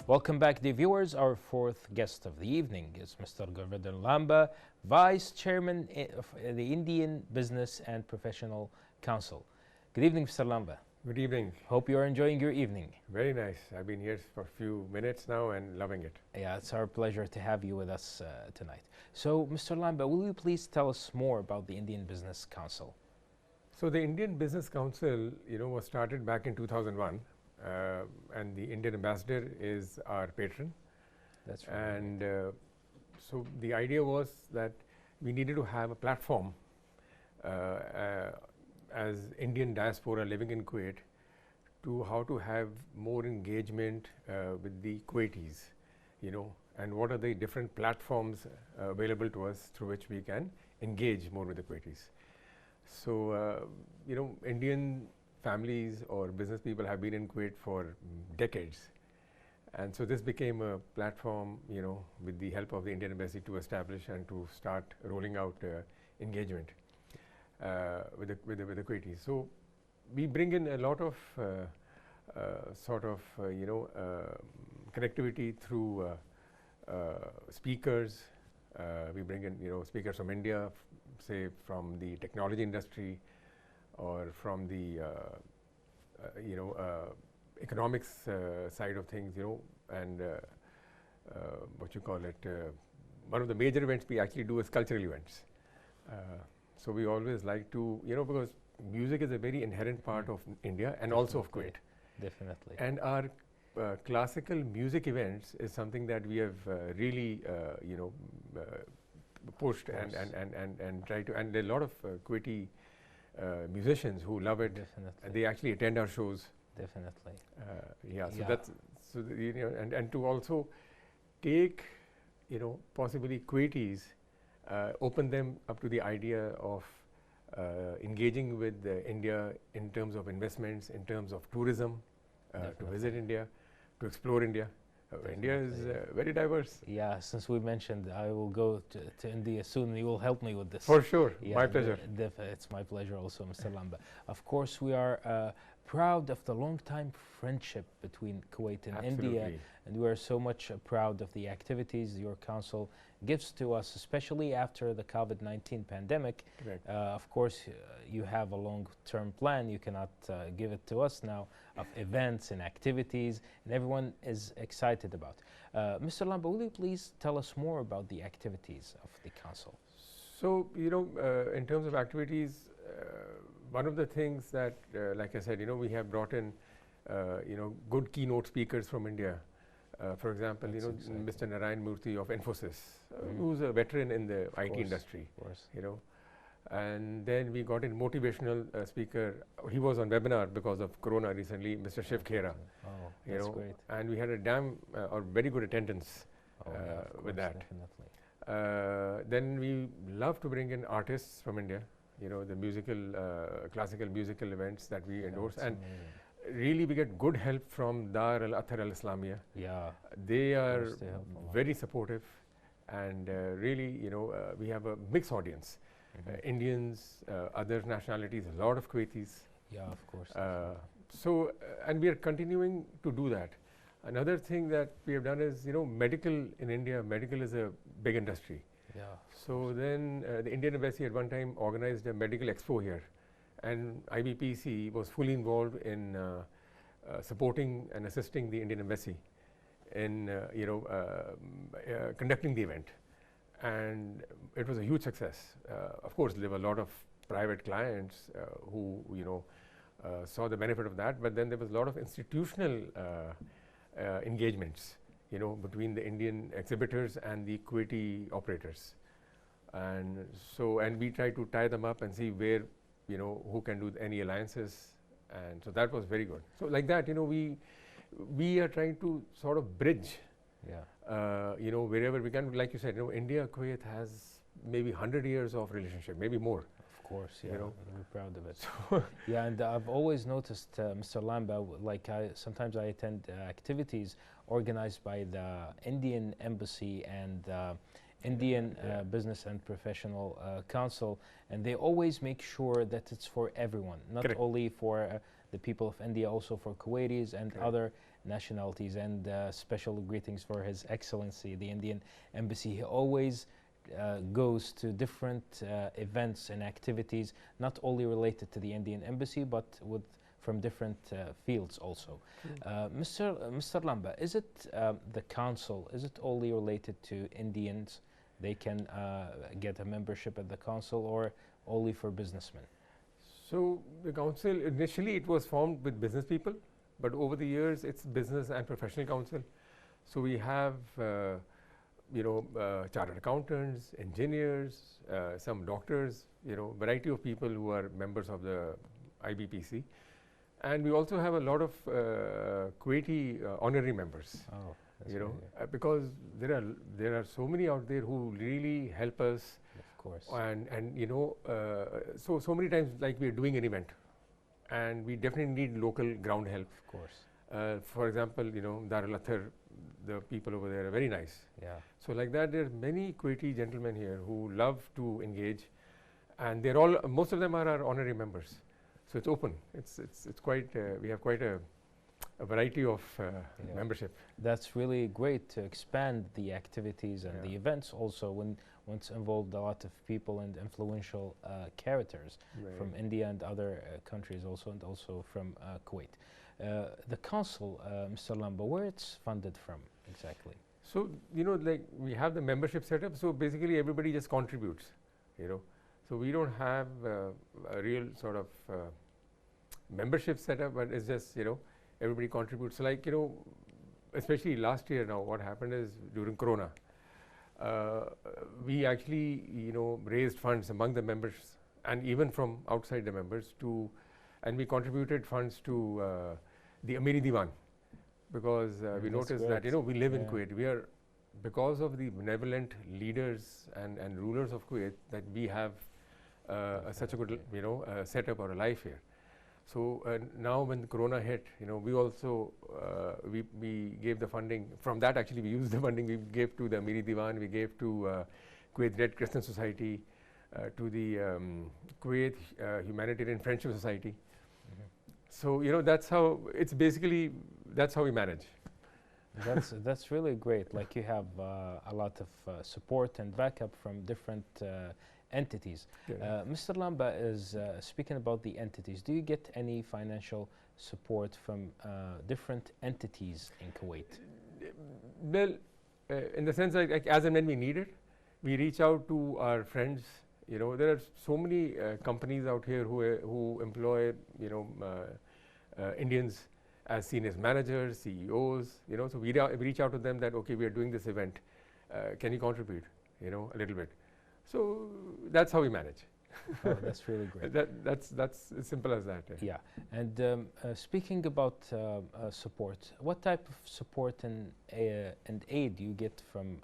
Welcome back, dear viewers. Our fourth guest of the evening is Mr. Gurvinder Lamba, Vice Chairman of the Indian Business and Professional Council. Good evening, Mr. Lamba. Good evening. Hope you are enjoying your evening. Very nice. I've been here for a few minutes now and loving it. Yeah, it's our pleasure to have you with us tonight. So, Mr. Lamba, will you please tell us more about the Indian Business Council? So the Indian Business Council, was started back in 2001, and the Indian Ambassador is our patron. That's right. And so the idea was that we needed to have a platform as Indian diaspora living in Kuwait to how to have more engagement with the Kuwaitis, and what are the different platforms available to us through which we can engage more with the Kuwaitis. So, Indian families or business people have been in Kuwait for decades. And so this became a platform, with the help of the Indian Embassy to establish and to start rolling out engagement with the Kuwaitis. So we bring in a lot of connectivity through speakers. We bring in speakers from India, say from the technology industry or from the economics side of things, and what you call it. One of the major events we actually do is cultural events. So we always like to, because music is a very inherent part of India and also of Kuwait. Definitely. And our classical music events is something that we have really, pushed and tried to. And there are a lot of Kuwaiti musicians who love it. Definitely. And they actually attend our shows. Definitely. So that's and to also take, possibly Kuwaitis, open them up to the idea of engaging with India in terms of investments, in terms of tourism, to visit India, to explore India. India is very diverse. Yeah, since we mentioned I will go to India soon, you will help me with this. For sure, yeah, my pleasure. It's my pleasure also, Mr. Lamba. Of course, we are proud of the long-time friendship between Kuwait and India, and we are so much proud of the activities your council gives to us, especially after the COVID-19 pandemic. Of course, you have a long-term plan. You cannot give it to us now of events and activities, and everyone is excited about. Mr. Lamba, will you please tell us more about the activities of the council? So, in terms of activities, one of the things that, like I said, we have brought in, good keynote speakers from India. For example, Mr. Narayan Murthy of Infosys, who's a veteran in the IT industry. Of course. And then we got in motivational speaker. He was on webinar because of Corona recently, Mr. Shiv Khera. Oh, that's great. And we had a very good attendance with that. Definitely. Then we love to bring in artists from India. The musical, classical musical events that we endorse, and really we get good help from Dar Al Athar Al Islamia. Yeah, they are very supportive, and really, we have a mixed audience. Indians, other nationalities, a lot of Kuwaitis. Yeah, of course. So, and we are continuing to do that. Another thing that we have done is, medical in India, medical is a big industry. Yeah. So then the Indian Embassy at one time organized a medical expo here, and IBPC was fully involved in supporting and assisting the Indian Embassy in conducting the event, and it was a huge success. Of course, there were a lot of private clients who saw the benefit of that, but then there was a lot of institutional engagements, between the Indian exhibitors and the Kuwaiti operators. And so, and we try to tie them up and see where, who can do any alliances. And so that was very good. So like that, we are trying to sort of bridge, wherever we can. Like you said, India, Kuwait has maybe 100 years of relationship, maybe more. Of course, yeah, we're proud of it. Yeah, and I've always noticed, Mr. Lamba, like sometimes I attend activities organized by the Indian Embassy and Indian Business and Professional Council, and they always make sure that it's for everyone, not only for the people of India, also for Kuwaitis and other nationalities, and special greetings for His Excellency, the Indian Embassy. He always goes to different events and activities, not only related to the Indian Embassy, but from different fields also. Mr. Lamba, is it the council, is it only related to Indians? They can get a membership at the council, or only for businessmen? So the council, initially it was formed with business people, but over the years it's business and professional council. So we have chartered accountants, engineers, some doctors, variety of people who are members of the IBPC. And we also have a lot of Kuwaiti honorary members. Oh, because there are so many out there who really help us. Of course. And so many times, like, we are doing an event, and we definitely need local ground help. Of course. For example, Darul Athar, the people over there are very nice. Yeah. So like that, there are many Kuwaiti gentlemen here who love to engage, and most of them are our honorary members. So it's open. It's quite. We have quite a variety of membership. That's really great to expand the activities and the events also when once involved a lot of people and influential characters from India and other countries also, and also from Kuwait. The council, Mr. Lamba, where it's funded from exactly? So like, we have the membership set up. So basically everybody just contributes. So we don't have a real sort of membership set up, but it's just everybody contributes. So like especially last year now, what happened is during Corona, we actually raised funds among the members and even from outside the members and we contributed funds to the Amiri Diwan, because we noticed that we live in Kuwait. Because of the benevolent leaders and rulers of Kuwait, that we have such a good setup or a life here. So now when the Corona hit, we also we gave the funding. From that, actually, we used the funding we gave to the Amiri Diwan, we gave to Kuwait Red Crescent Society, to the Kuwait Humanitarian Friendship Society. So that's how it's basically, that's how we manage. That's really great. Like, you have a lot of support and backup from different entities. Mr. Lamba is speaking about the entities. Do you get any financial support from different entities in Kuwait? Well, in the sense, like as and when we need it, we reach out to our friends. There are so many companies out here who employ Indians as senior managers, CEOs. So we reach out to them that, okay, we are doing this event. Can you contribute? A little bit. So that's how we manage. Oh, that's really great. That's as simple as that. Yeah. And speaking about support, what type of support and aid do you get from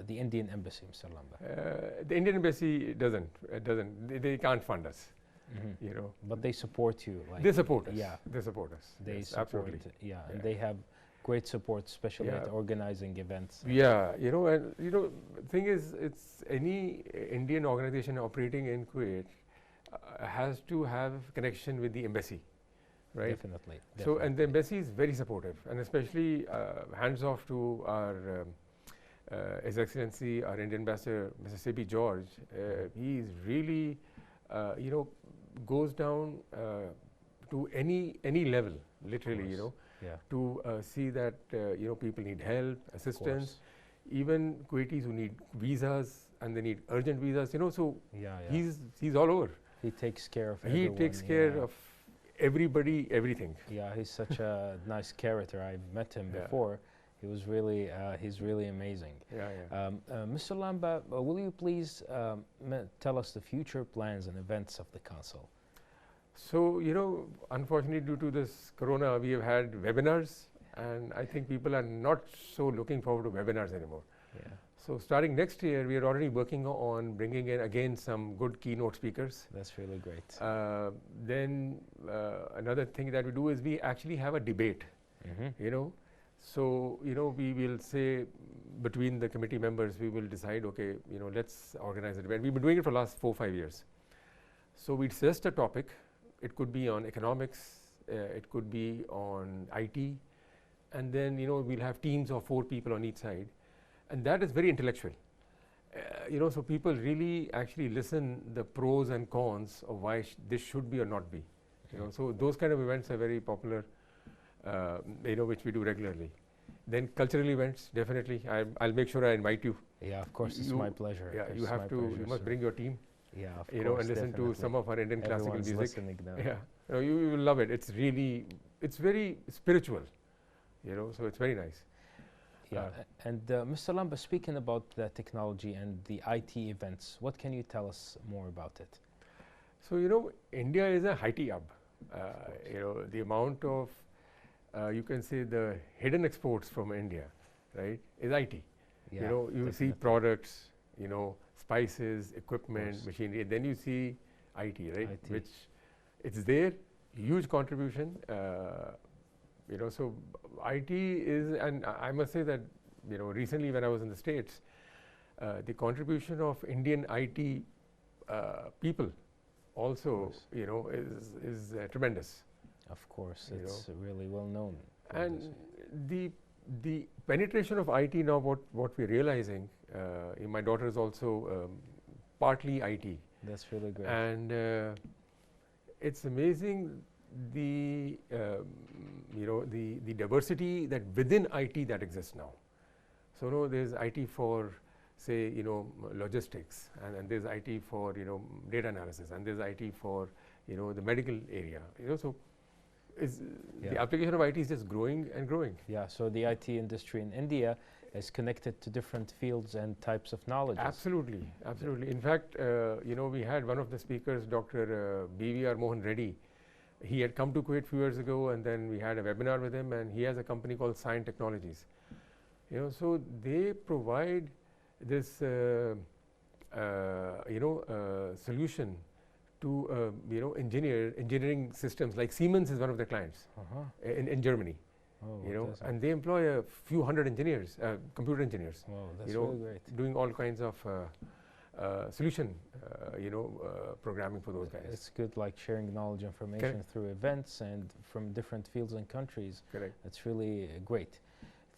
the Indian Embassy, Mr. Lamba? The Indian Embassy doesn't. They can't fund us. But they support you. Like, they support us. Yeah. They support us. They support. Absolutely. Yeah. And they have great support, especially at organizing events. Yeah, and the thing is, it's any Indian organization operating in Kuwait has to have connection with the embassy, right? Definitely. So, and the embassy is very supportive, and especially hands off to our His Excellency, our Indian Ambassador, Mr. C.B. George. He is really, goes down to any level, literally, to see that people need help, assistance, even Kuwaitis who need visas and they need urgent visas. So he's all over. He takes care of everyone. He takes care of everybody, everything. Yeah, he's such a nice character. I've met him before. He was really, he's really amazing. Mr. Lamba, will you please tell us the future plans and events of the council? So, unfortunately, due to this Corona, we have had webinars, and I think people are not so looking forward to webinars anymore. So, starting next year, we are already working on bringing in again some good keynote speakers. That's really great. Then another thing that we do is we actually have a debate. So, we will say between the committee members, we will decide, okay, let's organize a debate. We've been doing it for the last 4 or 5 years. So, we suggest a topic. It could be on economics, it could be on IT, and then we'll have teams of 4 people on each side, and that is very intellectual. So people really actually listen the pros and cons of why this should be or not be. So those kind of events are very popular, which we do regularly. Then cultural events, definitely. I'll make sure I invite you. Yeah, of course, it's my pleasure. Yeah, you have to. You must bring your team. Yeah, of course, and listen to some of our Indian classical music. Listening now. Yeah, you will love it. It's very spiritual. So it's very nice. Yeah, and Mr. Lamba, speaking about the technology and the IT events, what can you tell us more about it? So India is a IT hub. The amount of you can say the hidden exports from India, right, is IT. Yeah, you see products, spices, equipment, machinery. Then you see IT, right, which it's there, huge contribution. So IT is, and I must say that recently when I was in the States, the contribution of Indian IT people also is tremendous. Of course, it's really well known. And the penetration of IT now, what we're realizing, my daughter is also partly IT. That's really great. And it's amazing the the diversity that within IT that exists now. So there's IT for, say, logistics, and there's IT for data analysis, and there's IT for the medical area. So the application of IT is just growing and growing. Yeah. So the IT industry in India is connected to different fields and types of knowledge. Absolutely, absolutely. In fact, we had one of the speakers, Dr. B.V.R. Mohan Reddy. He had come to Kuwait a few years ago, and then we had a webinar with him, and he has a company called Singh Technologies. So they provide this solution to engineering systems. Like Siemens is one of their clients in Germany. Oh, and they employ a few hundred engineers, computer engineers. Wow, that's really great. Doing all kinds of solution, programming for those guys. It's good, like sharing knowledge, information through events and from different fields and countries. Correct. It's really great.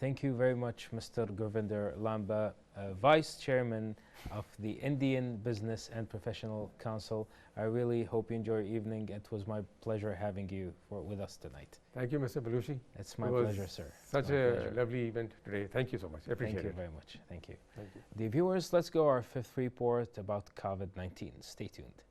Thank you very much, Mr. Gurvinder Lamba, Vice Chairman of the Indian Business and Professional Council. I really hope you enjoy your evening. It was my pleasure having you with us tonight. Thank you, Mr. Belushi. It's my pleasure, sir. Such a lovely event today. Thank you so much. I appreciate it. Thank you very much. Thank you. Thank you. The viewers, let's go our fifth report about COVID-19. Stay tuned.